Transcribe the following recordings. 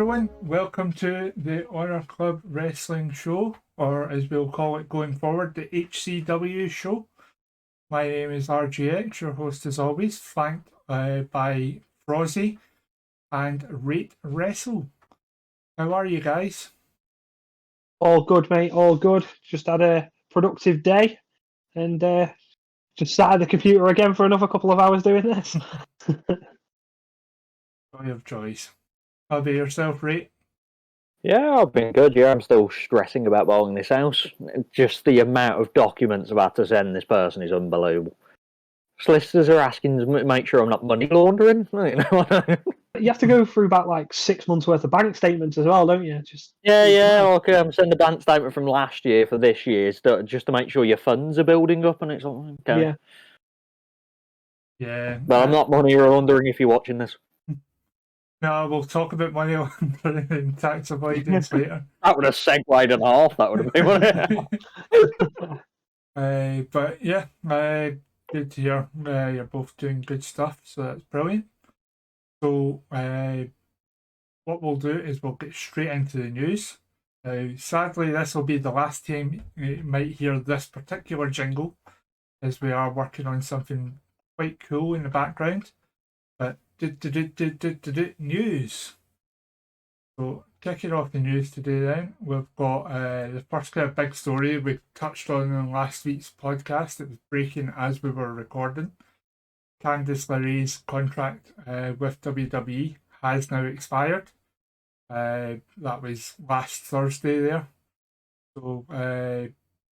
everyone, welcome to the Honor Club Wrestling Show, or as we'll call it going forward, the HCW Show. My name is RGX, your host as always, flanked by Frozzy and RateWrestle. How are you guys? All good, mate, all good. Just had a productive day and just sat at the computer again for another couple of hours doing this. Joy of joys. How about yourself, Rate? Yeah, I've been good. Yeah, I'm still stressing about buying this house. Just the amount of documents I've had to send this person is unbelievable. Solicitors are asking to make sure I'm not money laundering. You have to go through about like 6 months worth of bank statements as well, don't you? Okay. I'm sending a bank statement from last year for this year just to make sure your funds are building up, and it's like, okay. Yeah. But I'm not money laundering if you're watching this. No, we'll talk about money laundering and tax avoidance later. That would have segued in half. That would have been, wouldn't it? But yeah, good to hear you're both doing good stuff, so that's brilliant. So what we'll do is we'll get straight into the news. Sadly, this will be the last time you might hear this particular jingle, as we are working on something quite cool in the background. But news. So kicking off the news today then, we've got the first kind of big story we touched on in last week's podcast. It was breaking as we were recording. Candice LeRae's contract with WWE has now expired. That was last Thursday there. So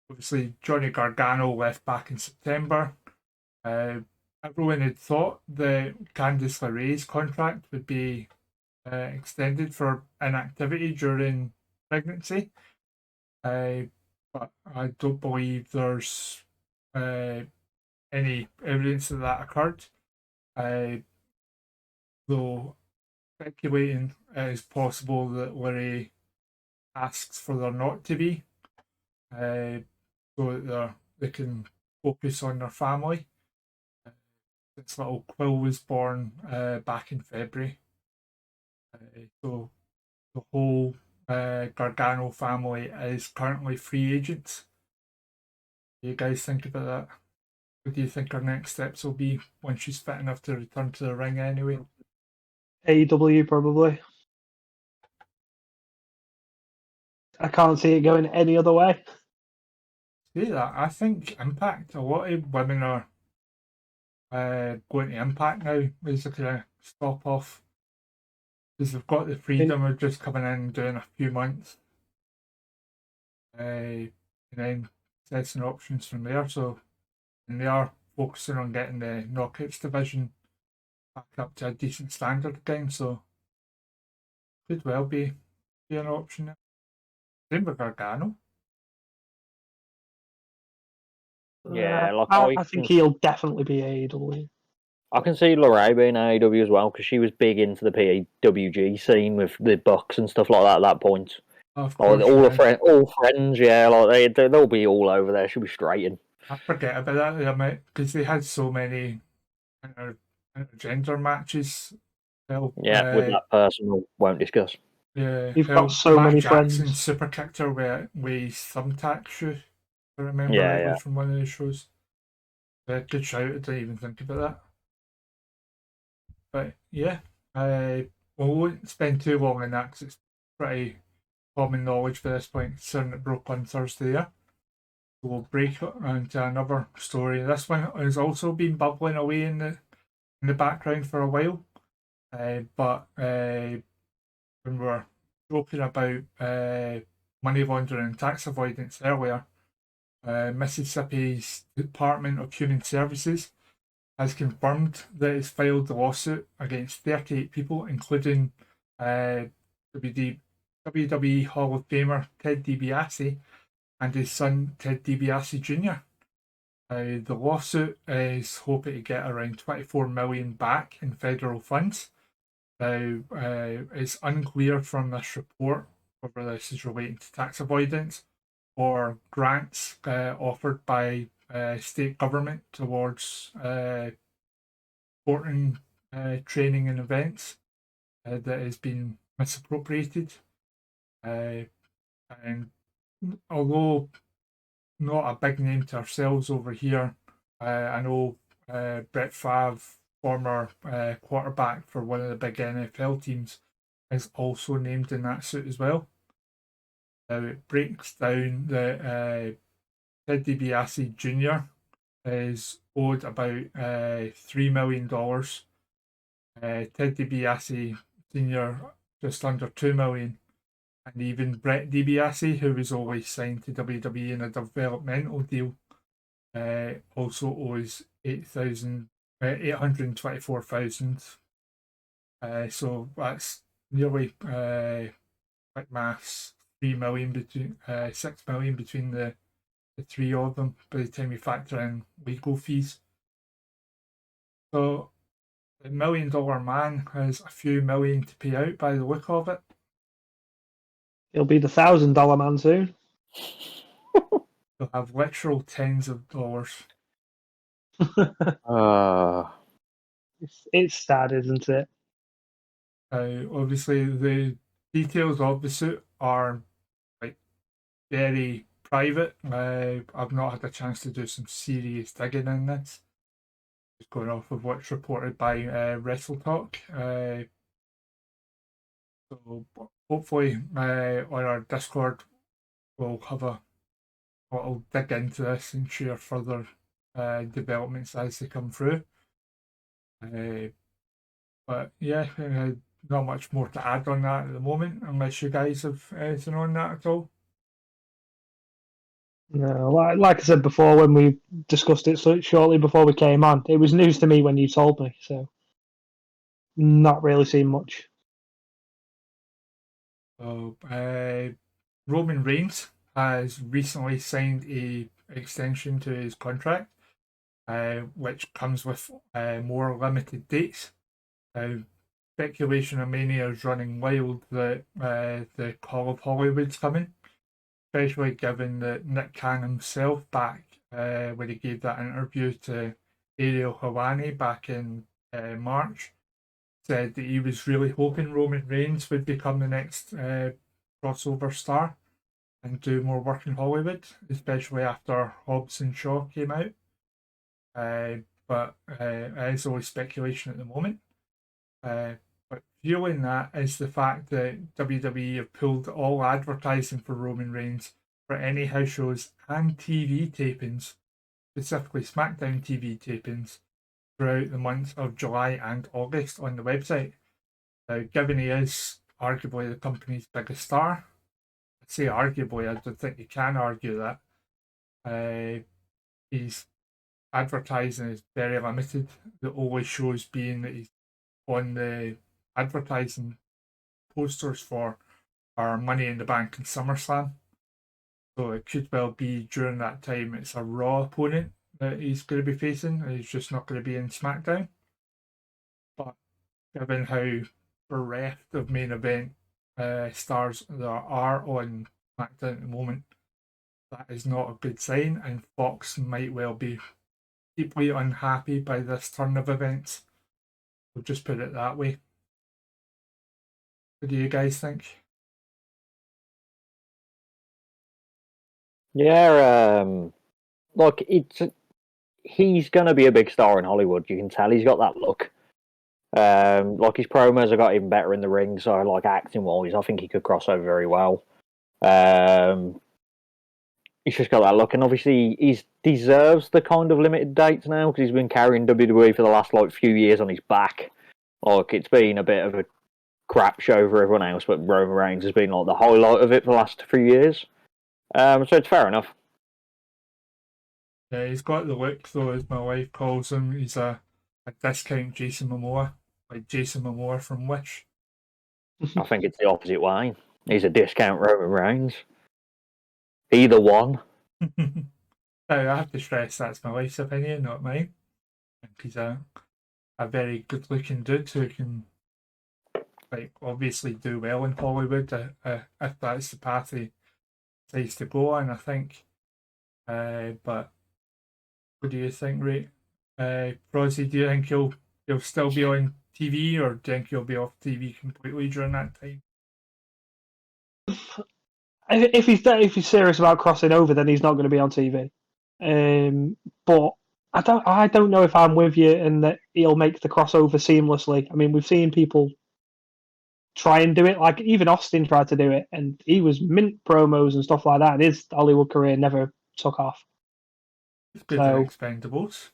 obviously Johnny Gargano left back in September. Everyone had thought that Candice LeRae's contract would be extended for inactivity during pregnancy, but I don't believe there's any evidence that occurred. Though speculating it is possible that LeRae asks for there not to be, so that they can focus on their family. Since little Quill was born back in February. So the whole Gargano family is currently free agents. What do you guys think about that? What do you think our next steps will be when she's fit enough to return to the ring anyway? AEW probably. I can't see it going any other way. Say that. I think Impact, a lot of women are going to Impact now as a kind of stop off. Because they've got the freedom of just coming in and doing a few months. And then testing options from there. So, and they are focusing on getting the Knockouts division back up to a decent standard again. So, could well be an option there. Same with Gargano. Yeah, like I think he'll definitely be AEW. I can see LeRae being AEW as well, because she was big into the PWG scene with the Bucks and stuff like that at that point. Of course, all friends, yeah, like they'll be all over there. She'll be straight in. I forget about that, because they had so many intergender matches. With that person we won't discuss. Yeah, you've got so many Jackson friends. Super kicked her with thumbtack shoe. I remember from one of the shows. Good shout. I didn't even think about that. But yeah, we won't spend too long on that because it's pretty common knowledge by this point, considering it broke on Thursday. Yeah, so we'll break it into another story. This one has also been bubbling away in the background for a while, but when we were joking about money laundering and tax avoidance earlier, Mississippi's Department of Human Services has confirmed that it's filed a lawsuit against 38 people, including WWE Hall of Famer Ted Dibiase and his son Ted Dibiase Jr. The lawsuit is hoping to get around $24 million back in federal funds. Now, it's unclear from this report whether this is relating to tax avoidance or grants offered by state government towards sporting training and events that has been misappropriated. And although not a big name to ourselves over here, I know Brett Favre, former quarterback for one of the big NFL teams, is also named in that suit as well. Now it breaks down that Ted Dibiase Jr. is owed about $3 million. Ted Dibiase Sr. just under $2 million. And even Brett Dibiase, who was always signed to WWE in a developmental deal, also owes $824,000. So that's nearly like maths, 3 million between 6 million between the three of them by the time you factor in legal fees. So the $1 million man has a few million to pay out by the look of it. He'll be the $1,000 man soon. He'll have literal tens of dollars. It's sad, isn't it? Obviously, the details of the suit are like very private. I've not had a chance to do some serious digging in this. Just going off of what's reported by Wrestle Talk. So hopefully on our Discord we'll dig into this and share further developments as they come through. But yeah, not much more to add on that at the moment, unless you guys have anything on that at all. No, like I said before, when we discussed it shortly before we came on, it was news to me when you told me, so not really seen much. So, Roman Reigns has recently signed a extension to his contract, which comes with more limited dates. Speculation of Mania is running wild that the Call of Hollywood's coming, especially given that Nick Khan himself back when he gave that interview to Ariel Helwani back in March, said that he was really hoping Roman Reigns would become the next crossover star and do more work in Hollywood, especially after Hobbs and Shaw came out. But it's always speculation at the moment. But fueling that is the fact that WWE have pulled all advertising for Roman Reigns for any house shows and TV tapings, specifically SmackDown TV tapings, throughout the months of July and August on the website. Now, given he is arguably the company's biggest star, I say arguably, I don't think you can argue that. His advertising is very limited. The only shows being that he's on the advertising posters for are Money in the Bank and SummerSlam. So it could well be during that time it's a Raw opponent that he's going to be facing. He's just not going to be in SmackDown. But given how bereft of main event stars there are on SmackDown at the moment, that is not a good sign, and Fox might well be deeply unhappy by this turn of events. We'll just put it that way. What do you guys think? Yeah, look, he's going to be a big star in Hollywood. You can tell he's got that look. Like his promos have got even better in the ring, so like acting wise, I think he could cross over very well. He's just got that look, and obviously he deserves the kind of limited dates now because he's been carrying WWE for the last few years on his back. Like it's been a bit of a crap show for everyone else, but Roman Reigns has been the highlight of it for the last few years. So it's fair enough. Yeah, he's got the look though, as my wife calls him. He's a discount Jason Momoa, like Jason Momoa from Wish. I think it's the opposite way. He's a discount Roman Reigns. Either one. I have to stress that's my wife's opinion, not mine. He's a very good looking dude who can obviously do well in Hollywood if that's the path he decides to go on, I think. But what do you think, Ray? Frozzy, do you think he'll still be on TV, or do you think he'll be off TV completely during that time? if he's serious about crossing over, then he's not going to be on TV. But I don't know if I'm with you and that he'll make the crossover seamlessly. I mean, we've seen people try and do it. Like even Austin tried to do it, and he was mint promos and stuff like that. And his Hollywood career never took off. It's good in Expendables.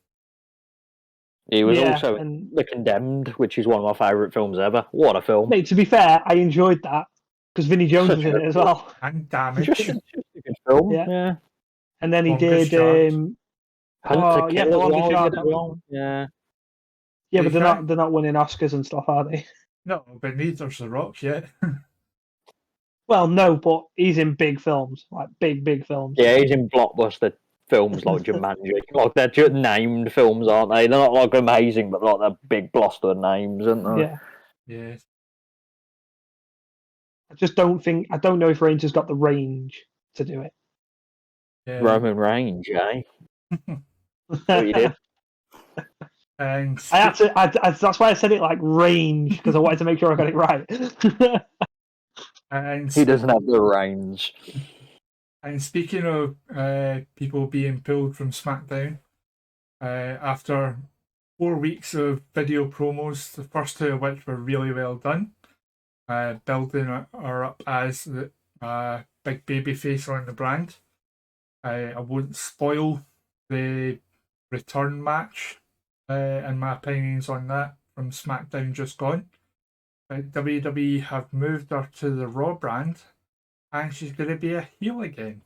He was also in The Condemned, which is one of my favourite films ever. What a film! Mate, to be fair, I enjoyed that because Vinnie Jones was in it as well. And Damage. Just a good film. Yeah. And then he Longest did. Hunt to Kill The as Longest well, Yard. Yeah. Yeah, but they're not winning Oscars and stuff, are they? No, but neither's The Rock yet. Well, no, but he's in big films, like big films. Yeah, he's in blockbuster films like Jumanji. Like they're just named films, aren't they? They're not like amazing, but like they're big blockbuster names, aren't they? Yeah. Yes. I don't know if Ranger's got the range to do it. Yeah. Roman Reigns, eh? What you did? And I had to. That's why I said it like range because I wanted to make sure I got it right. And he doesn't have the reins. And speaking of people being pulled from SmackDown, after 4 weeks of video promos, the first two of which were really well done, building her up as the big babyface on the brand. I won't spoil the return match and my opinions on that from SmackDown just gone. WWE have moved her to the Raw brand, and she's going to be a heel again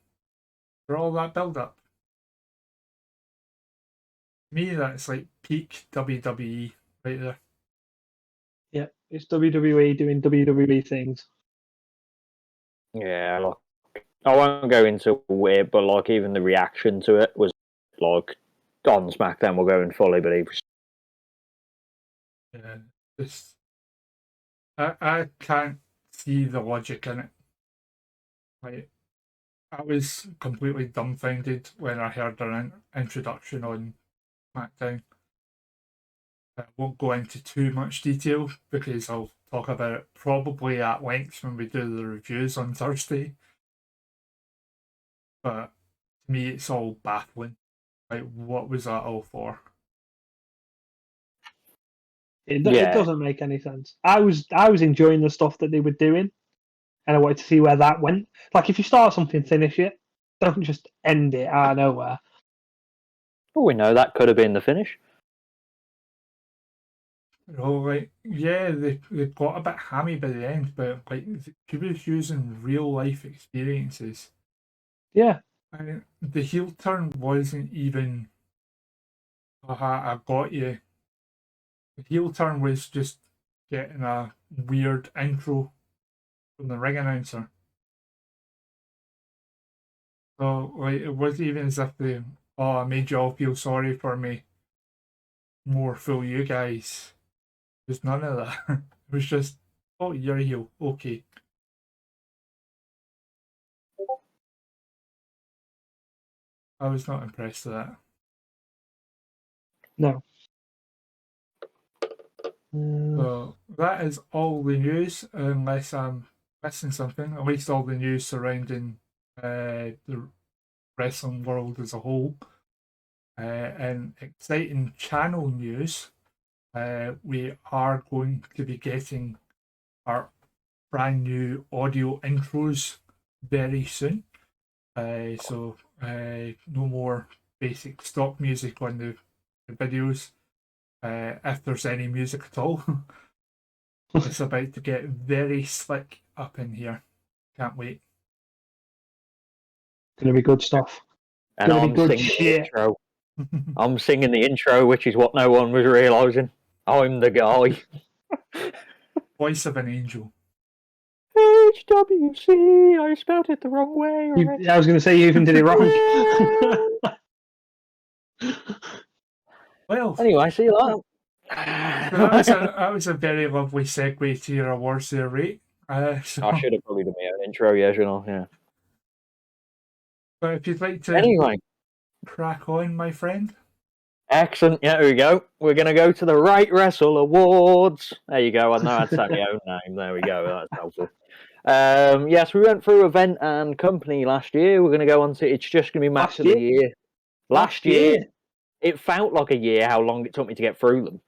for all that build-up. To me, that's like peak WWE right there. Yeah, it's WWE doing WWE things. Yeah, look, I won't go into it, but like even the reaction to it was like on SmackDown we're going fully, but he was. Yeah, just I can't see the logic in it. Like, I was completely dumbfounded when I heard her introduction on SmackDown. I won't go into too much detail because I'll talk about it probably at length when we do the reviews on Thursday. But to me, it's all baffling. Like, what was that all for? It doesn't make any sense. I was enjoying the stuff that they were doing, and I wanted to see where that went. Like, if you start something, finish it. Don't just end it out of nowhere. Oh, we know that could have been the finish. Like, yeah, they got a bit hammy by the end, but like she was using real life experiences. Yeah. And the heel turn wasn't even, I got you. The heel turn was just getting a weird intro from the ring announcer. So, like, it wasn't even as if I made you all feel sorry for me. More fool you guys. There's none of that. It was just, oh, you're a heel. Okay. I was not impressed with that. No. So that is all the news, unless I'm missing something. At least all the news surrounding the wrestling world as a whole. And exciting channel news, we are going to be getting our brand new audio intros very soon. So no more basic stock music on the videos. If there's any music at all. It's about to get very slick up in here. Can't wait. Gonna be good stuff. And I'm singing the intro. I'm singing the intro, which is what no one was realising. I'm the guy. Voice of an angel. HWC, I spelled it the wrong way. I was going to say you even did it wrong. Well, anyway, see you later. That was a very lovely segue to your awards there, Rate. So, I should have probably done my own intro, yeah. But if you'd like to crack on, my friend. Excellent. Yeah, here we go. We're going to go to the RateWrestle Awards. There you go. I know I'd say my own name. There we go. That's helpful. Yes, we went through event and company last year. We're going to go on to, it's just going to be match of the year. Last year, it felt like a year how long it took me to get through them.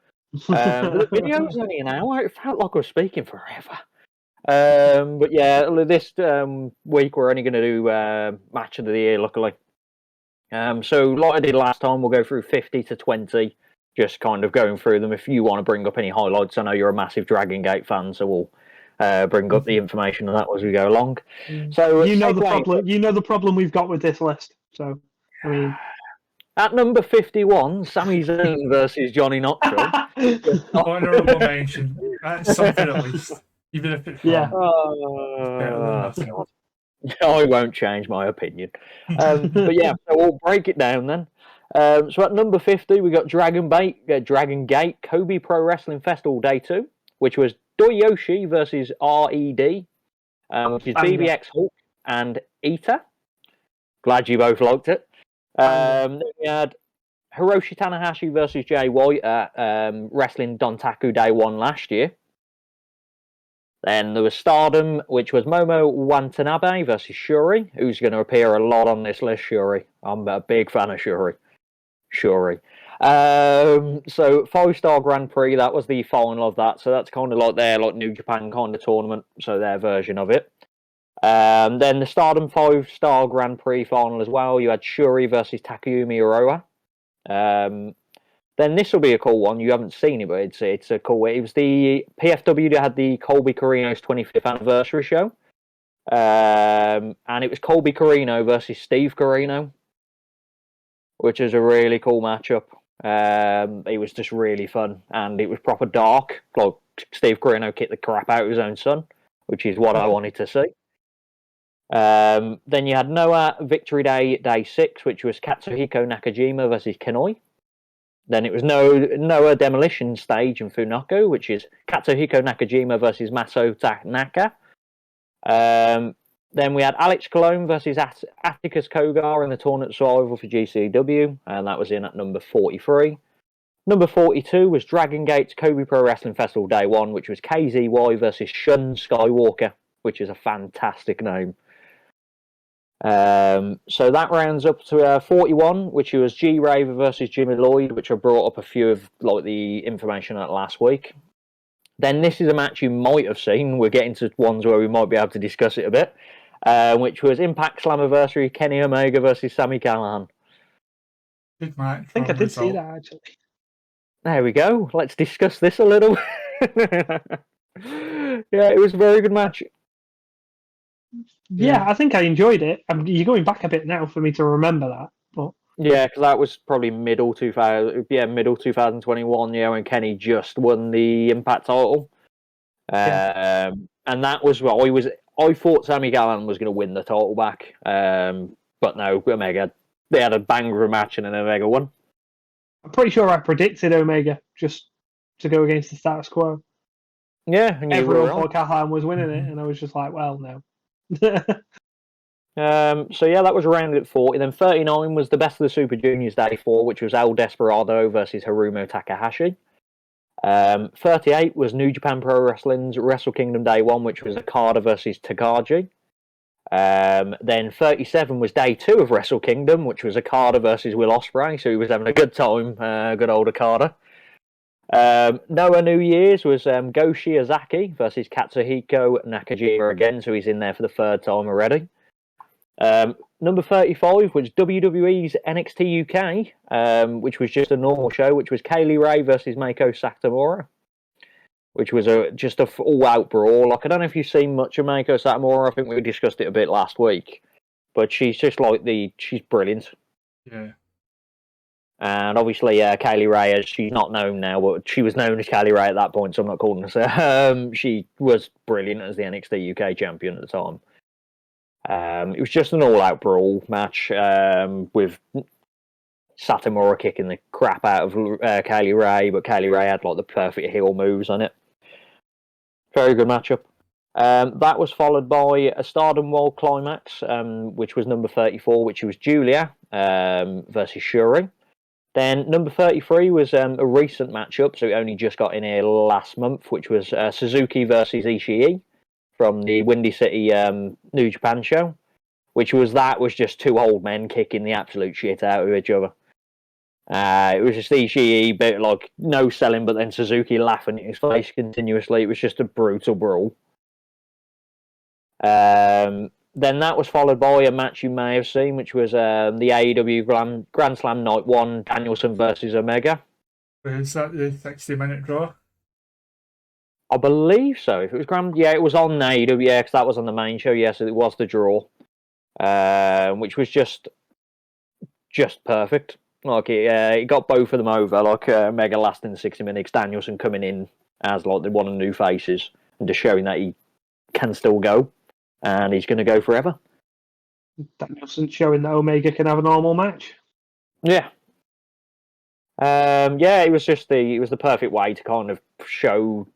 The video was only an hour. It felt like I was speaking forever. But yeah, this week we're only going to do match of the year, luckily. So like I did last time, we'll go through 50 to 20, just kind of going through them. If you want to bring up any highlights, I know you're a massive Dragon Gate fan, so we'll bring up the information on that as we go along. So you know the problem. You know the problem we've got with this list. So I mean, at number 51, Sami Zayn versus Johnny Knoxville. Honourable mention. That's something at least, even if it's Yeah. wrong. I won't change my opinion. But yeah, so we'll break it down then. So at number 50, we got Dragon Gate Kobe Pro Wrestling Festival Day 2, which was Doyoshi versus RED, which is BBX Hulk and Ita. Glad you both liked it. Then we had Hiroshi Tanahashi versus Jay White at Wrestling Dontaku Day 1 last year. Then there was Stardom, which was Momo Watanabe versus Shuri, who's going to appear a lot on this list, Shuri. I'm a big fan of Shuri. So 5-star Grand Prix, that was the final of that. So that's kind of like their New Japan kind of tournament, so their version of it. Then the Stardom 5-star Grand Prix final as well. You had Shuri versus Takayumi Oroa. Then this will be a cool one. You haven't seen it, but it's a cool. It was the PFW that had the Colby Carino's 25th anniversary show, and it was Colby Carino versus Steve Carino, which is a really cool matchup. It was just really fun, and it was proper dark. Like Steve Carino kicked the crap out of his own son, which is what I wanted to see. Then you had Noah Victory Day 6, which was Katsuhiko Nakajima versus Kenoi. Then it was Noah Demolition Stage in Funako, which is Katsuhiko Nakajima versus Maso Tanaka. Then we had Alex Colon versus Atticus Kogar in the Tournament Survival for GCW, and that was in at number 43. Number 42 was Dragon Gate's Kobe Pro Wrestling Festival Day 1, which was KZY versus Shun Skywalker, which is a fantastic name. So that rounds up to 41, which was G Raver versus Jimmy Lloyd, which I brought up a few of the information at last week. Then this is a match you might have seen. We're getting to ones where we might be able to discuss it a bit, which was Impact Slammiversary Kenny Omega versus Sami Callihan. Good match. I think I did see that actually. There we go. Let's discuss this a little. Yeah, it was a very good match. Yeah, I think I enjoyed it. You're going back a bit now for me to remember that, but yeah, because that was probably middle 2021. Yeah, when Kenny just won the Impact title, and that was what I thought Sami Callihan was going to win the title back, but no, Omega. They had a banger match and then Omega won. I'm pretty sure I predicted Omega just to go against the status quo. Yeah, and everyone thought Callihan was winning it, and I was just like, well, no. So yeah, that was around at 40. Then 39 was the Best of the Super Juniors Day 4, which was El Desperado versus Hiromu Takahashi. 38 was New Japan Pro Wrestling's Wrestle Kingdom Day 1, which was Okada versus Takaji. Then 37 was Day 2 of Wrestle Kingdom, which was Okada versus Will Ospreay, so he was having a good time, good old Okada. Noah New Year's was Go Shiozaki versus Katsuhiko Nakajima again, so he's in there for the third time already. Number 35 was WWE's NXT UK, which was just a normal show, which was Kaylee Ray versus Meiko Satomura, which was just a all-out brawl. Like, I don't know if you've seen much of Meiko Satomura. I think we discussed it a bit last week, but she's just she's brilliant. Yeah. And obviously, Kaylee Ray, she's not known now, but she was known as Kaylee Ray at that point, so I'm not calling her. She was brilliant as the NXT UK champion at the time. It was just an all-out brawl match with Satomura kicking the crap out of Kaylee Ray, but Kaylee Ray had the perfect heel moves on it. Very good matchup. That was followed by a Stardom World Climax, which was number 34, which was Julia versus Shuri. Then number 33 was a recent matchup, so it only just got in here last month, which was Suzuki versus Ishii from the Windy City New Japan show, which was just two old men kicking the absolute shit out of each other. It was just Ishii, bit like no selling, but then Suzuki laughing in his face continuously. It was just a brutal brawl. Then that was followed by a match you may have seen, which was the AEW Grand Slam Night 1, Danielson versus Omega. Was that the 60-minute draw? I believe so. If it was it was on AEW, yeah, because that was on the main show. Yes, it was the draw, which was just perfect. Like it got both of them over. Like Omega lasting 60 minutes, Danielson coming in as like one of the new faces and just showing that he can still go. And he's going to go forever. Danielson showing that Omega can have a normal match. Yeah. It was the perfect way to kind of show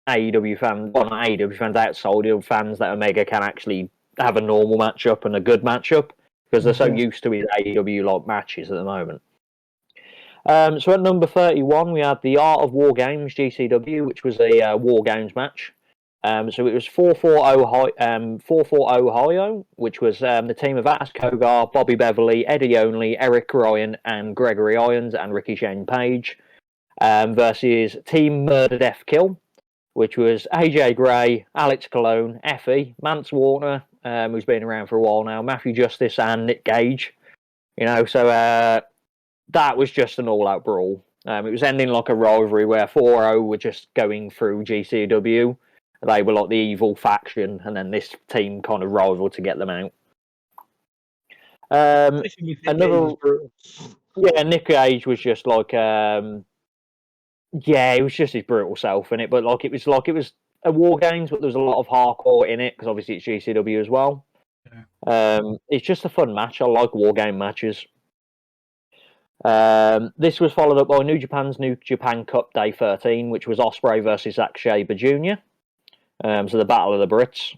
AEW fans, well, not AEW fans, outside fans, that Omega can actually have a normal matchup and a good matchup, because they're so used to his AEW like matches at the moment. So at number 31, we had the Art of War Games GCW, which was a War Games match. So it was 440 Ohio, which was the team of Ass Kogar, Bobby Beverly, Eddie Only, Eric Ryan, and Gregory Irons, and Ricky Shane Page, versus Team Murder Death Kill, which was AJ Gray, Alex Colon, Effie, Mance Warner, who's been around for a while now, Matthew Justice, and Nick Gage. So that was just an all-out brawl. It was ending like a rivalry where 4-0 were just going through GCW. They were like the evil faction, and then this team kind of rivaled to get them out. Nick Gage was just like, it was just his brutal self in it. But it was a War Games, but there was a lot of hardcore in it because obviously it's GCW as well. Yeah. It's just a fun match. I like War Game matches. This was followed up by New Japan's New Japan Cup Day 13, which was Ospreay versus Zack Sabre Jr. So the Battle of the Brits.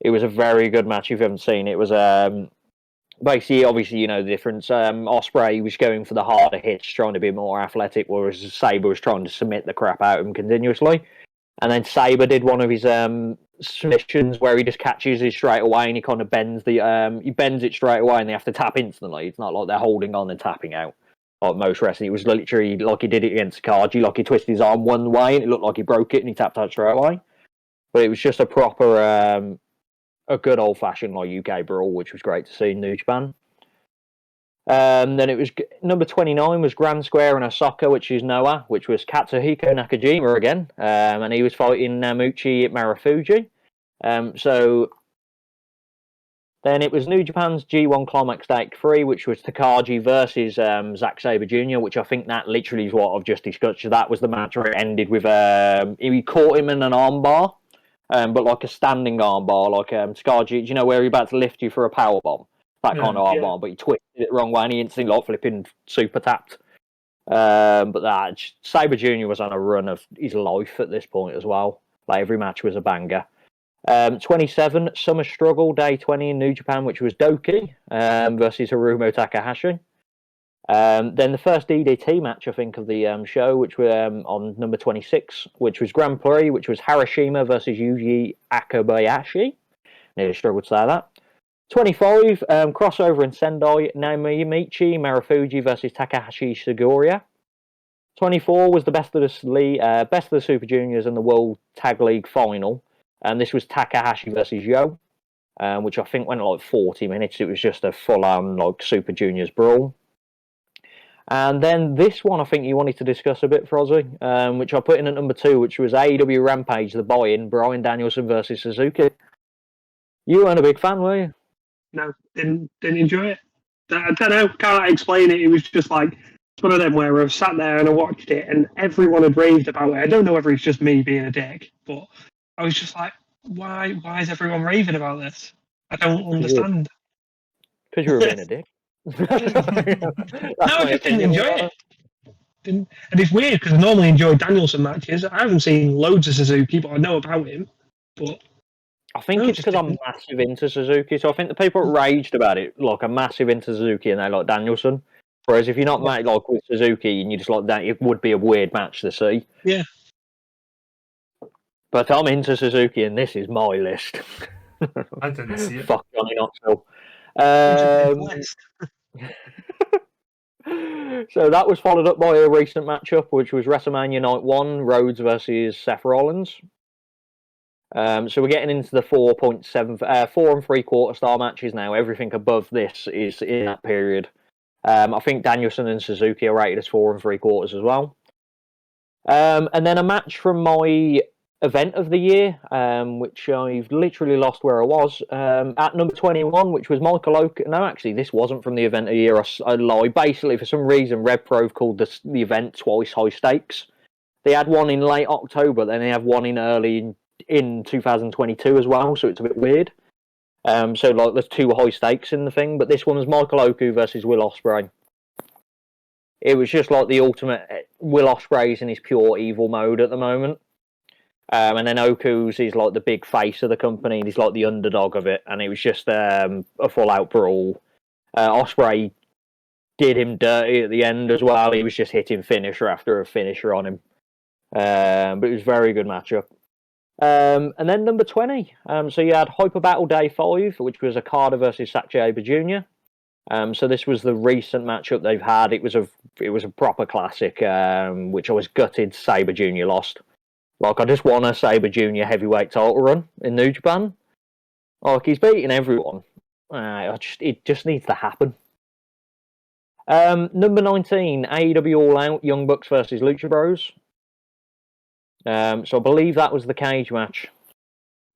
It was a very good match if you haven't seen it. It was basically, obviously, you know the difference. Ospreay was going for the harder hits, trying to be more athletic, whereas Sabre was trying to submit the crap out of him continuously. And then Sabre did one of his submissions where he just catches it straight away and he kind of bends it straight away and they have to tap instantly. It's not like they're holding on and tapping out like most wrestling. It was literally like he did it against Takaji, like he twisted his arm one way and it looked like he broke it and he tapped out straight away. But it was just a proper, a good old-fashioned like UK brawl, which was great to see in New Japan. Then it was number 29 was Grand Square in Osaka, which is Noah, which was Katsuhiko Nakajima again, and he was fighting Namuchi Marufuji. So then it was New Japan's G1 Climax Day 3, which was Takaji versus Zack Sabre Jr., which I think that literally is what I've just discussed. So that was the match where it ended with he caught him in an armbar. But like a standing armbar, like Takaji, do you know where he's about to lift you for a power bomb? That kind of armbar, but he twisted it the wrong way and he instantly like flipping super tapped. But that Sabre Jr. was on a run of his life at this point as well. Like every match was a banger. 27 Summer Struggle Day 20 in New Japan, which was Doki versus Hiromu Takahashi. Then the first DDT match, I think, of the show, which were on number 26, which was Grand Prix, which was Harashima versus Yuji Akabayashi. Nearly struggled to say that. 25, crossover in Sendai, Naomichi Marufuji versus Takahashi Sugiura. 24 was the best of the Super Juniors and the World Tag League final. And this was Takahashi versus Yo, which I think went like 40 minutes. It was just a full-on like Super Juniors brawl. And then this one, I think you wanted to discuss a bit, Frozzy, which I put in at number 2, which was AEW Rampage, the buy-in, Bryan Danielson versus Suzuki. You weren't a big fan, were you? No, didn't enjoy it. I don't know, can't explain it. It was just like, it's one of them where I've sat there and I watched it and everyone had raved about it. I don't know whether it's just me being a dick, but I was just like, why is everyone raving about this? I don't understand. Because you were being a dick. No, I just didn't enjoy it. And it's weird because I normally enjoy Danielson matches. I haven't seen loads of Suzuki, but I know about him. But I think it's because I'm massive into Suzuki. So I think the people that raged about it like are massive into Suzuki and they like Danielson. Whereas if you're not like with Suzuki and you just like that, it would be a weird match to see. Yeah. But I'm into Suzuki, and this is my list. I didn't see it. Fuck Johnny Knoxville. List. So that was followed up by a recent matchup, which was WrestleMania Night 1, Rhodes versus Seth Rollins. So we're getting into the 4.7, 4 3/4 star matches now. Everything above this is in that period. I think Danielson and Suzuki are rated as 4 3/4 as well. And then a match from my event of the year, which I've literally lost where I was, at number 21, which was Michael Oku. No, actually, this wasn't from the event of the year. I lie. Basically, for some reason, RevPro called the event twice high stakes. They had one in late October, then they have one in early in 2022 as well, so it's a bit weird. So like there's 2 high stakes in the thing, but this one was Michael Oku versus Will Ospreay. It was just like the ultimate. Will Ospreay's in his pure evil mode at the moment. And then Oku's is like the big face of the company, and he's like the underdog of it, and it was just a full-out brawl. Ospreay did him dirty at the end as well. He was just hitting finisher after a finisher on him. But it was a very good matchup. And then number 20. So you had Hyper Battle Day 5, which was Okada versus Zack Sabre Jr. So this was the recent matchup they've had. It was a proper classic, which I was gutted Sabre Jr. lost. Like, I just want a Sabre Jr. heavyweight title run in New Japan. Like, he's beating everyone. It just needs to happen. Number 19, AEW All Out, Young Bucks versus Lucha Bros. So I believe that was the cage match.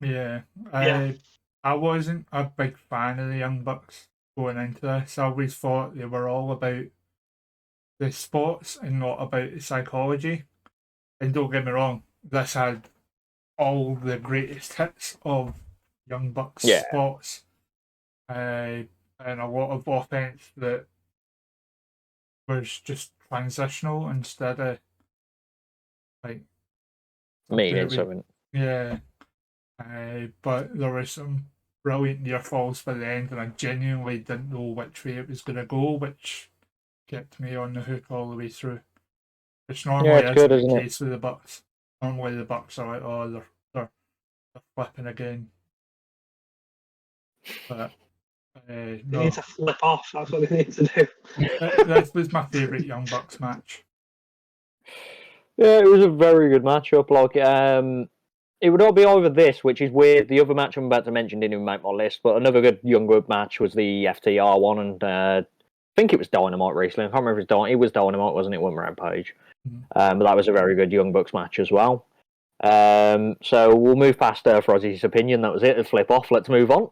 Yeah. I wasn't a big fan of the Young Bucks going into this. I always thought they were all about the sports and not about the psychology. And don't get me wrong, this had all the greatest hits of Young Bucks spots. And a lot of offense that was just transitional instead of like meaning something. Yeah. But there were some brilliant near falls by the end, and I genuinely didn't know which way it was going to go, which kept me on the hook all the way through. Which normally isn't the case with the Bucks. Normally the Bucks are like, oh, they're flipping again. But they need to flip off. That's what they need to do. This was my favourite Young Bucks match. Yeah, it was a very good matchup. Like, it would all be over this, which is weird. The other match I'm about to mention didn't even make my list, but another good Young Bucks match was the FTR one, and I think it was Dynamite recently. I can't remember if it was Dynamite. It was Dynamite, wasn't it? One Rampage. But that was a very good Young Bucks match as well. So we'll move past Frozzy's opinion. That was it. Flip off. Let's move on.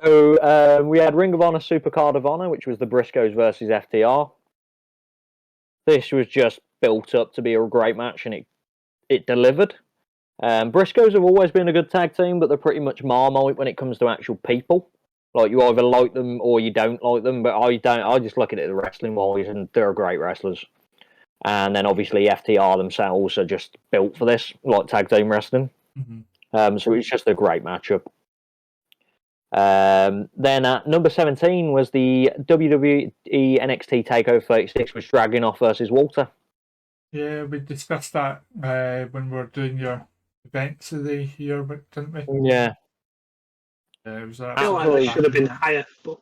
So we had Ring of Honor Supercard of Honor, which was the Briscoes versus FTR. This was just built up to be a great match, and it delivered. Briscoes have always been a good tag team, but they're pretty much Marmite when it comes to actual people. Like, you either like them or you don't like them, but I don't. I just look at it the wrestling wise, and they're great wrestlers. And then obviously FTR themselves are just built for this, like tag team wrestling. So it's just a great matchup. Then at number 17 was the WWE NXT TakeOver 36 with Dragunov versus Walter. Yeah, we discussed that when we were doing your events of the year, didn't we? Yeah. It was I feel like it should have been higher. But...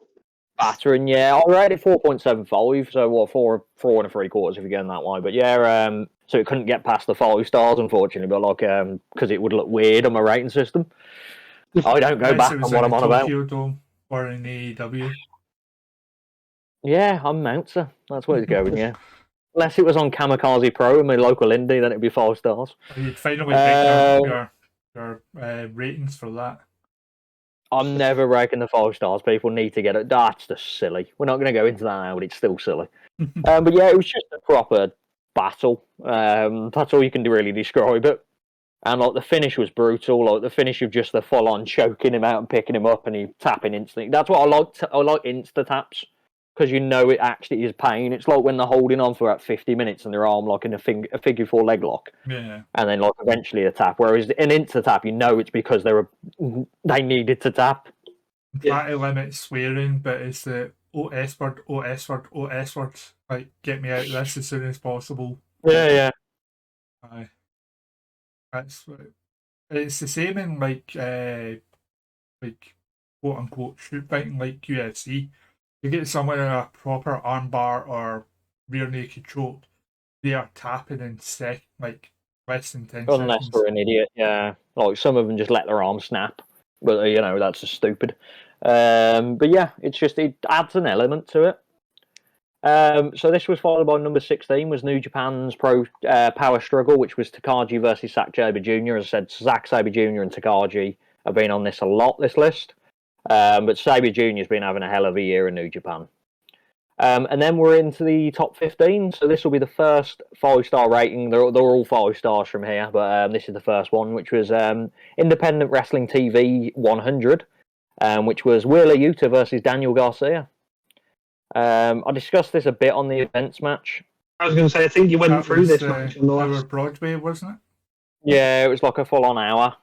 battering, yeah. I rated 4.75, so what, 4 and 3/4 if you're going that way. But yeah, so it couldn't get past the 5 stars, unfortunately, but like, because it would look weird on my rating system. I don't go back on what I'm on about. Tokyo Dome or in AEW. Yeah, I'm Mouncer. That's where it's going, yeah. Unless it was on Kamikaze Pro in my local indie, then it'd be 5 stars. You'd finally get your ratings for that. I'm never raking the 5 stars. People need to get it. That's just silly. We're not going to go into that now, but it's still silly. But yeah, it was just a proper battle. That's all you can really describe it. And like, the finish was brutal. Like, the finish of just the full-on choking him out and picking him up and he tapping instantly. That's what I like. I like insta taps because you know it actually is pain. It's like when they're holding on for about 50 minutes and their arm like in a figure 4 leg lock. Yeah. And then like eventually a tap. Whereas an insta tap, you know it's because they needed to tap. Try to limit swearing, but it's the S word, S word, S word. Like, get me out of this as soon as possible. Yeah. Aye. That's it's the same in like quote unquote shoot fighting like UFC. You get someone in a proper armbar or rear naked choke, they are tapping in less than 10 Unless seconds. they're an idiot, yeah. Like some of them just let their arm snap, but that's just stupid. But yeah, it adds an element to it. So this was followed by number 16 was New Japan's Power Struggle, which was Takaji versus Zack Sabre Jr. As I said, Zack Sabre Jr. and Takaji have been on this a lot, this list. But Sabre Jr. has been having a hell of a year in New Japan. And then we're into the top 15. So this will be the first 5-star rating. They're all 5 stars from here, but this is the first one, which was Independent Wrestling TV 100, which was Wheeler Yuta versus Daniel Garcia. I discussed this a bit on the events match. I was going to say, I think you went through this match on the last. Broadway, wasn't it? Yeah, it was like a full-on hour.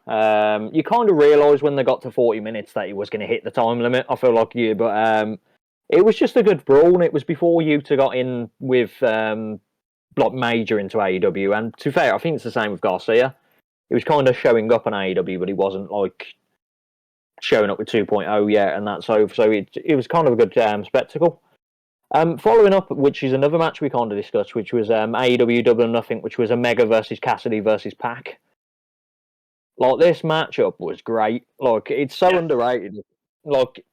You kind of realise when they got to 40 minutes that he was going to hit the time limit. I feel like you, but it was just a good brawl, and it was before Yuta got in with Major into AEW. And to be fair, I think it's the same with Garcia. He was kind of showing up on AEW, but he wasn't like showing up with 2.0 yet, and that's over. So it was kind of a good spectacle. Following up, which is another match we kind of discussed, which was AEW Double or Nothing, which was Omega versus Cassidy versus Pac. Like, this matchup was great. Like, it's so underrated. Like,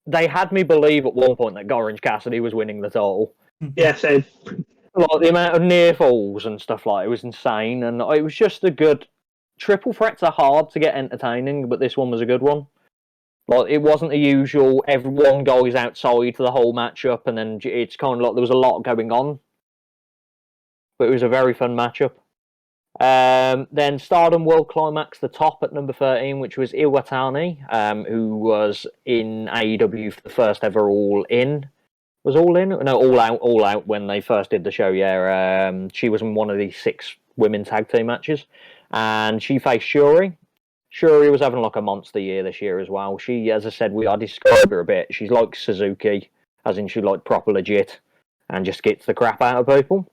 they had me believe at one point that Orange Cassidy was winning the title. Yeah, same. Like, the amount of near falls and stuff like it was insane, and it was just a good triple threats are hard to get entertaining, but this one was a good one. Like, it wasn't the usual, everyone goes outside for the whole matchup, and then it's kind of like there was a lot going on. But it was a very fun matchup. Then Stardom World Climax, the top at number 13, which was Iwatani, who was in AEW for the first ever All In. Was All In? No, All Out when they first did the show, yeah. She was in one of the 6 women tag team matches. And she faced Shuri. Shuri was having like a monster year this year as well. She, as I said, I described her a bit. She's like Suzuki, as in she's like proper legit and just gets the crap out of people.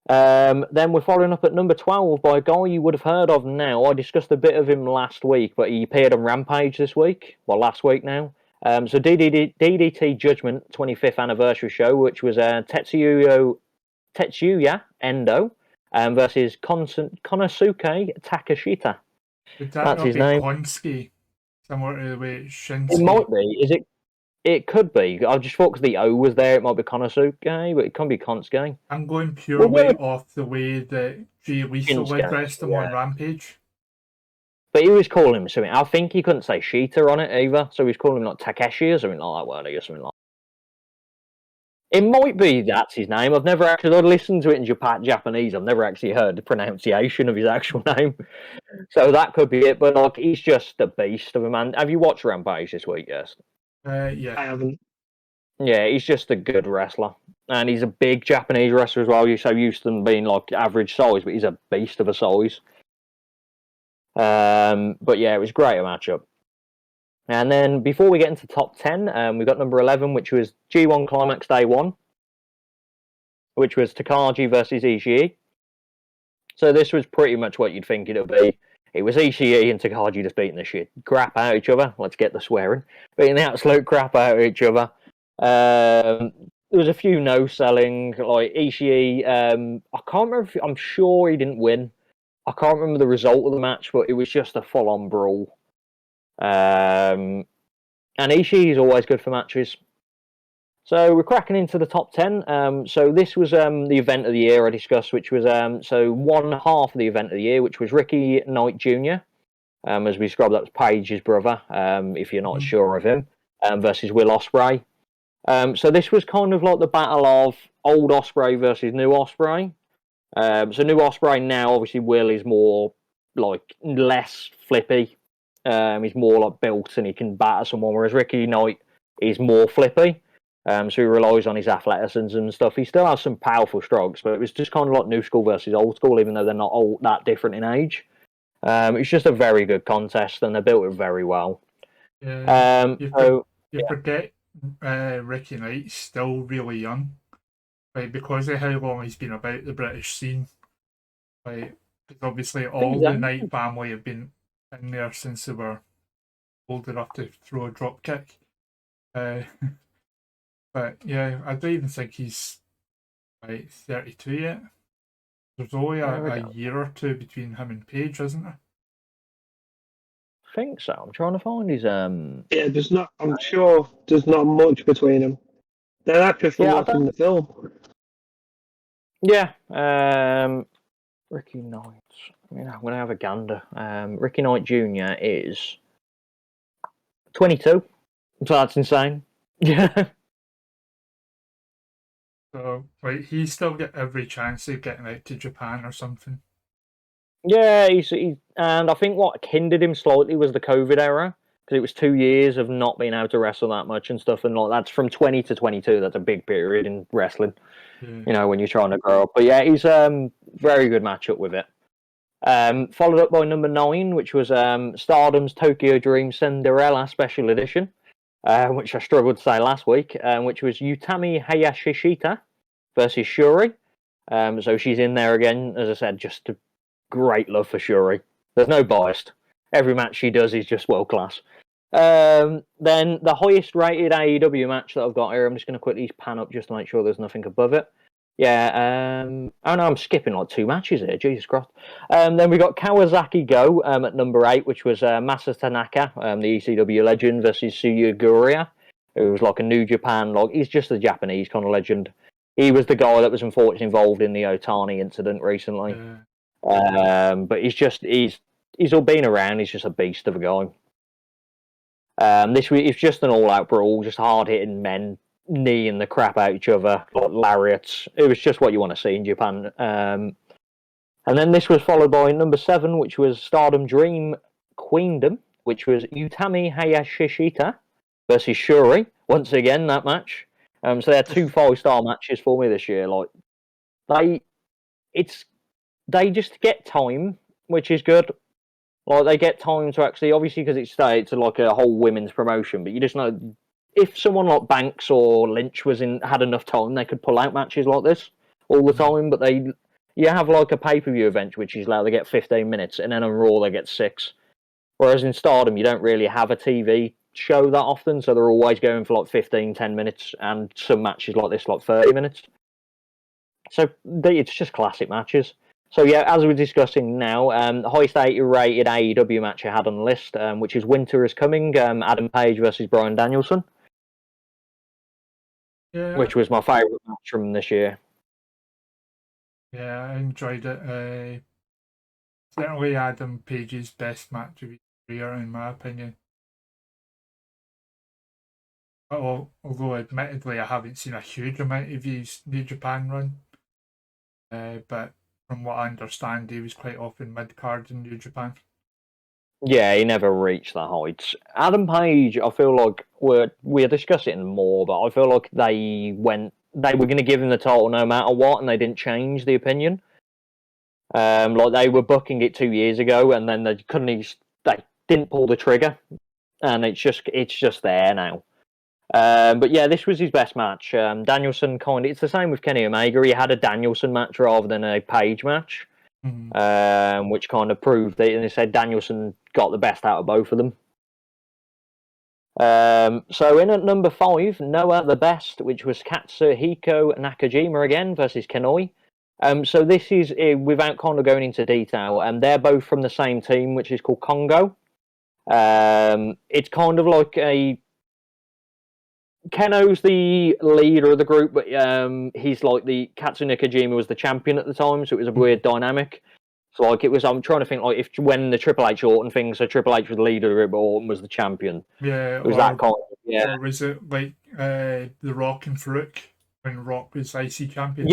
Then we're following up at number 12 by a guy you would have heard of now. I discussed a bit of him last week, but he appeared on Rampage this week. Well, last week now. So DDT Judgment 25th anniversary show, which was Tetsuya Endo versus Konosuke Takashita. Would that That's not his be name. Konski? Similar to the way it's Shinsuke? It might be. Is it? It could be. I just thought because the O was there, it might be Konosuke, but it can be Konsuke. I'm going purely off the way that Jay Lethal addressed him on Rampage. But he was calling him something. I think he couldn't say Sheeta on it either, so he was calling him like Takeshi or something like that, weren't he? Or something like that. It might be that's his name. I've never actually listened to it in Japanese. I've never actually heard the pronunciation of his actual name. So that could be it. But like, he's just a beast of a man. Have you watched Rampage this week? Yes. Yeah. I haven't. Yeah, he's just a good wrestler. And he's a big Japanese wrestler as well. You're so used to them being like average size, but he's a beast of a size. But yeah, it was great a matchup. And then before we get into top 10, we've got number 11, which was G1 Climax Day 1, which was Takaji versus Ishii. So this was pretty much what you'd think it would be. It was Ishii and Takaji just beating the shit crap out of each other. Let's get the swearing. Beating the absolute crap out of each other. There was a few no-selling. Like Ishii, I can't remember I'm sure he didn't win. I can't remember the result of the match, but it was just a full-on brawl. And Ishii is always good for matches. So we're cracking into the top 10. So this was the event of the year I discussed, which was so one half of the event of the year, which was Ricky Knight Jr. As we described, that was Paige's brother, if you're not sure of him, versus Will Ospreay. So this was kind of like the battle of old Ospreay versus new Ospreay. So new Ospreay now, obviously, Will is more like less flippy. He's more like built and he can batter someone, whereas Ricky Knight is more flippy. So he relies on his athleticism and stuff. He still has some powerful strokes, but it was just kind of like new school versus old school, even though they're not all that different in age. It's just a very good contest, and they built it very well. Yeah, you forget Ricky Knight's still really young, right? Because of how long he's been about the British scene. Right, Because obviously all the Knight family have been in there since they were old enough to throw a drop kick. But yeah, I don't even think he's like 32 yet. There's only a year or two between him and Paige, isn't there? I think so. I'm trying to find his Yeah, there's not. I'm sure there's not much between them. They're actors from watching the film. Yeah, Ricky Knight. I mean, I'm going to have a gander. Ricky Knight Jr. is 22. So that's insane. Yeah. So, like, he still get every chance of getting out to Japan or something. Yeah, he's and I think what hindered him slightly was the COVID era, because it was 2 years of not being able to wrestle that much and stuff, and like that's from 20 to 22. That's a big period in wrestling. Yeah. You know, when you're trying to grow up. But yeah, he's very good matchup with it. Followed up by number 9, which was Stardom's Tokyo Dream Cinderella Special Edition, which I struggled to say last week, which was Utami Hayashishita versus Shuri. So she's in there again, as I said, just a great love for Shuri. There's no bias. Every match she does is just world class. Then the highest rated AEW match that I've got here, I'm just going to quickly pan up just to make sure there's nothing above it. Yeah, oh no, I'm skipping like 2 matches here, Jesus Christ. Then we got Kawasaki Go at number 8, which was Masa Tanaka, the ECW legend, versus Suya Guria, who was like a New Japan, like he's just a Japanese kind of legend. He was the guy that was unfortunately involved in the Otani incident recently. But he's all been around, he's just a beast of a guy. This week it's just an all-out brawl, just hard-hitting men kneeing the crap out each other, like lariats. It was just what you want to see in Japan. And then this was followed by number 7, which was Stardom Dream Queendom, which was Utami Hayashishita versus Shuri. Once again, that match. So they had 2 5-star matches for me this year. Like they just get time, which is good. Like they get time to actually, obviously, because it's like a whole women's promotion. But you just know, if someone like Banks or Lynch had enough time, they could pull out matches like this all the time. But you have like a pay-per-view event, which is allowed to get 15 minutes, and then on Raw they get 6. Whereas in Stardom, you don't really have a TV show that often, so they're always going for like 15, 10 minutes, and some matches like this, like 30 minutes. So it's just classic matches. So yeah, as we're discussing now, the highest rated AEW match I had on the list, which is Winter is Coming, Adam Page versus Bryan Danielson. Yeah. Which was my favourite match from this year. Yeah, I enjoyed it. Certainly Adam Page's best match of his career, in my opinion. Although admittedly I haven't seen a huge amount of his New Japan run. But from what I understand, he was quite often mid-card in New Japan. Yeah, he never reached the heights. Adam Page, I feel like we're discussing it more, but I feel like they were going to give him the title no matter what, and they didn't change the opinion. Like they were booking it 2 years ago, and then they didn't pull the trigger, and it's just there now. But yeah, this was his best match. Danielson it's the same with Kenny Omega. He had a Danielson match rather than a Page match, which kind of proved it. And they said Danielson got the best out of both of them. So in at number 5, Noah the Best, which was Katsuhiko Nakajima again versus Kenoi. So this is, without kind of going into detail, they're both from the same team, which is called Congo. It's kind of like Keno's the leader of the group, but he's like Katsu Nakajima was the champion at the time, so it was a weird dynamic. So like I'm trying to think like if when the Triple H Orton thing, so Triple H was the leader of the group, but Orton was the champion. Yeah, it was that kind of, yeah. Or was it like The Rock and Farouk when Rock was IC champion?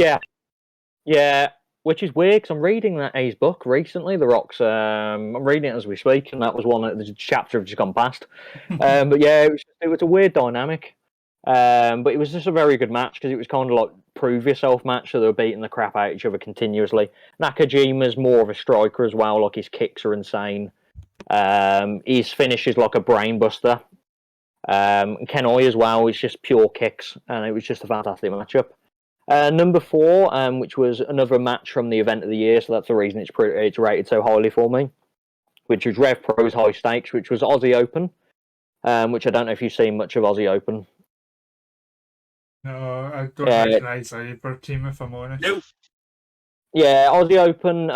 Yeah, which is weird because I'm reading his book recently, The Rock's. I'm reading it as we speak, and that was one that the chapter have just gone past. But yeah, it was a weird dynamic. But it was just a very good match because it was kind of like prove yourself match, so they were beating the crap out of each other continuously. Nakajima's more of a striker as well, like his kicks are insane. His finish is like a brainbuster. Kenoi as well is just pure kicks, and it was just a fantastic matchup. Number 4, which was another match from the event of the year, so that's the reason it's rated so highly for me, which was Rev Pro's High Stakes, which was Aussie Open, which I don't know if you've seen much of Aussie Open. No, I don't recognise either team, if I'm honest. Nope. Yeah, Aussie Open.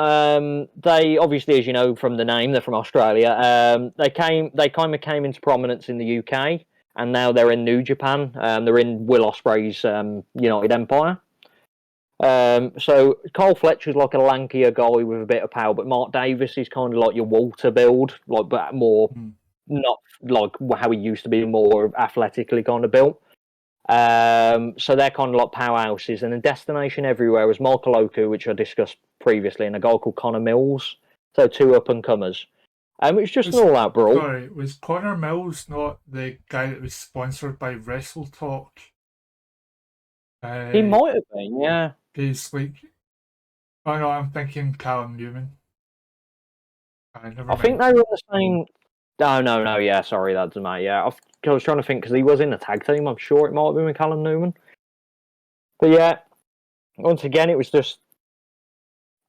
They obviously, as you know from the name, they're from Australia. They kind of came into prominence in the UK, and now they're in New Japan. They're in Will Ospreay's United Empire. So Cole Fletcher's like a lankier guy with a bit of power, but Mark Davis is kind of like your Walter build, like but more not like how he used to be, more athletically kind of built. So they're kind of like powerhouses, and then Destination Everywhere was Michael Oku, which I discussed previously, and a guy called Connor Mills. So 2 up and comers. It was just an all out brawl. Sorry, was Connor Mills not the guy that was sponsored by Wrestle Talk? He might have been, yeah. He's like, oh no, I'm thinking Callum Newman. I think they were the same. No, yeah, sorry, that doesn't matter. Yeah, I was trying to think because he was in a tag team. I'm sure it might have been with Callum Newman. But yeah, once again, it was just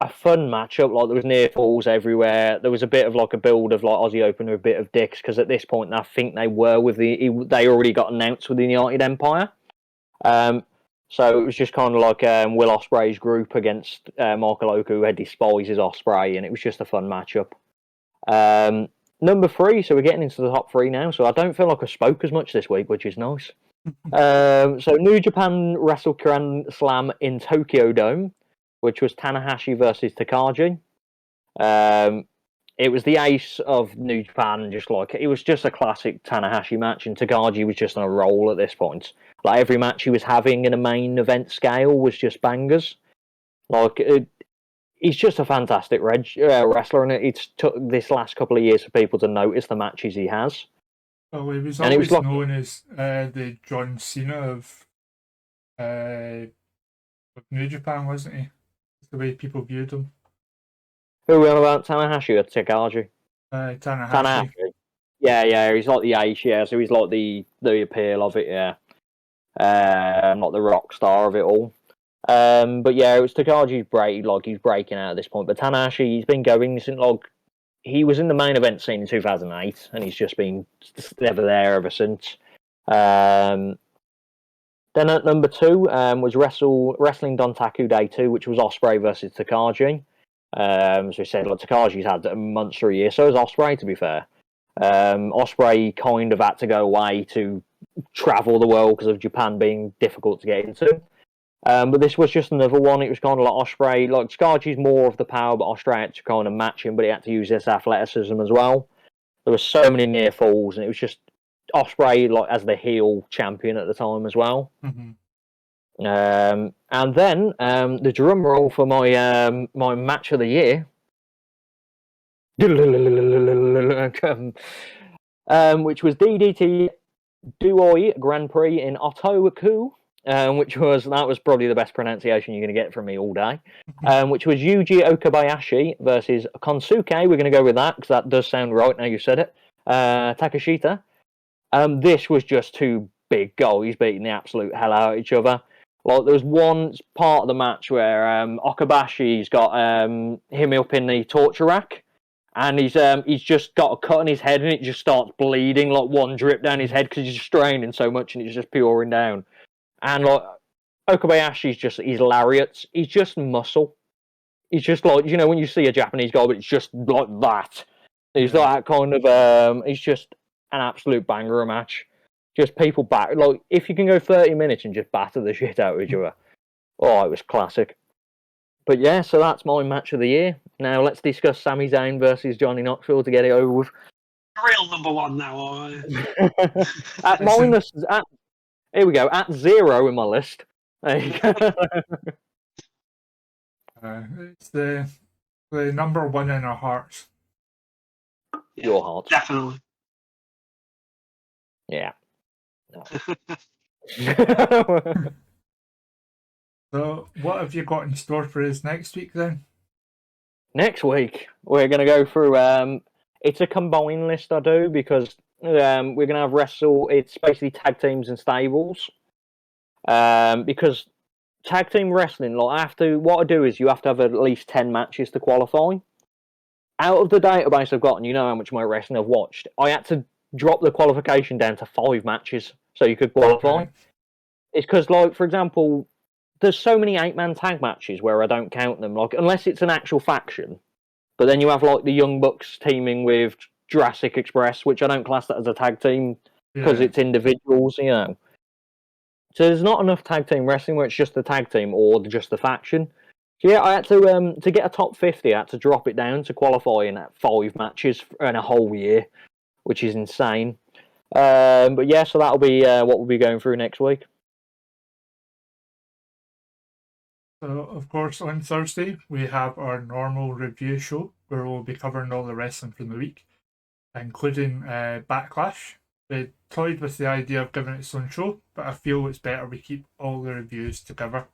a fun matchup. Like there was near falls everywhere. There was a bit of like a build of like Aussie Open with a bit of dicks because at this point I think they were with they already got announced with the United Empire. So it was just kind of like Will Ospreay's group against Michael Oku, who despises Ospreay, and it was just a fun matchup. Number 3, so we're getting into the top 3 now. So I don't feel like I spoke as much this week, which is nice. So New Japan Wrestle Grand Slam in Tokyo Dome, which was Tanahashi versus Takaji. It was the ace of New Japan, just like it was just a classic Tanahashi match, and Takaji was just on a roll at this point. Like every match he was having in a main event scale was just bangers. Like he's just a fantastic wrestler, and it's took this last couple of years for people to notice the matches he has. Well, he was always known as the John Cena of New Japan, wasn't he? That's the way people viewed him. Who are we on about, Tanahashi or Takaji? Tanahashi. Yeah, he's like the ace, yeah, so he's like the appeal of it, yeah. Not the rock star of it all. But yeah, it was Takaji's he's breaking out at this point. But Tanahashi, he's been going since he was in the main event scene in 2008, and he's just been never there ever since. Then at number 2 was Wrestling Dontaku Day 2, which was Ospreay versus Takaji. So he said Takaji's had a monster year, so has Ospreay, to be fair. Ospreay kind of had to go away to travel the world because of Japan being difficult to get into. But this was just another one. It was kind of like Ospreay, like Takaji's more of the power, but Ospreay had to kind of match him, but he had to use this athleticism as well. There were so many near falls, and it was just Ospreay as the heel champion at the time as well. Mm-hmm. And then the drum roll for my my match of the year, which was DDT Duoi Grand Prix in Otoku, which was probably the best pronunciation you're going to get from me all day. Which was Yuji Okabayashi versus Konsuke. We're going to go with that because that does sound right now you said it. Takashita. This was just 2 big guys beating the absolute hell out of each other. Like there was one part of the match where Okabashi's got him up in the torture rack, and he's just got a cut on his head, and it just starts bleeding, like one drip down his head because he's straining so much, and it's just pouring down. And like Okabayashi's he's lariats. He's just muscle. He's just like when you see a Japanese guy, but it's just like that. He's that kind of. He's just an absolute banger of a match. Just people back. Like, if you can go 30 minutes and just batter the shit out of each other. Oh, it was classic. But yeah, so that's my match of the year. Now let's discuss Sami Zayn versus Johnny Knoxville to get it over with. Real number 1 now. Here we go, at 0 in my list. There you go. It's the number 1 in our hearts. Your heart. Definitely. Yeah. No. So, what have you got in store for us next week then? Next week, we're going to go through. It's a combined list I do because we're going to have wrestle. It's basically tag teams and stables. Because tag team wrestling, like what I do is you have to have at least 10 matches to qualify. Out of the database I've got, and you know how much of my wrestling I've watched, I had to drop the qualification down to 5 matches so you could qualify. Right. It's because, like, for example, there's so many 8-man tag matches where I don't count them, like, unless it's an actual faction. But then you have, like, the Young Bucks teaming with Jurassic Express, which I don't class that as a tag team because it's individuals, you know. So there's not enough tag team wrestling where it's just the tag team or just the faction. So yeah, I had to get a top 50, I had to drop it down to qualify in 5 matches in a whole year, which is insane. But yeah, so that'll be what we'll be going through next week. So, of course, on Thursday, we have our normal review show where we'll be covering all the wrestling from the week, including Backlash. We toyed with the idea of giving it its own show, but I feel it's better we keep all the reviews together.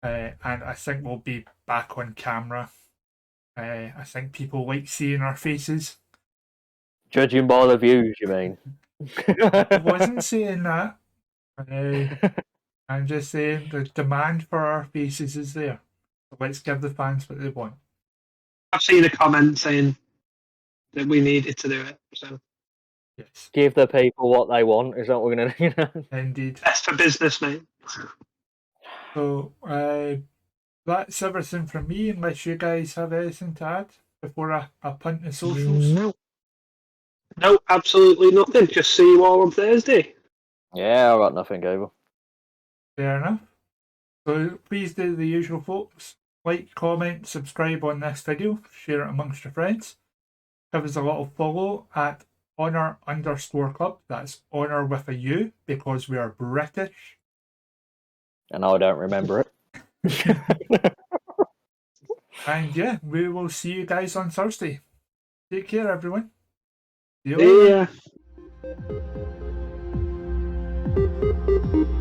And I think we'll be back on camera. I think people like seeing our faces. Judging by the views, you mean? I wasn't saying that. I'm just saying the demand for our faces is there. So let's give the fans what they want. I've seen a comment saying that we needed to do it. So yes, give the people what they want. Is that what we're gonna do? You know? Indeed. Best for business, mate. So that's everything from me. Unless you guys have anything to add before I punt the socials. No, absolutely nothing. Just see you all on Thursday. Yeah, I got nothing over. Fair enough. So please do the usual, folks. Like, comment, subscribe on this video, share it amongst your friends. Give us a little follow at Honor_Club. That's Honor with a U because we are British. And I don't remember it. And yeah, we will see you guys on Thursday. Take care, everyone. See you later. Yeah.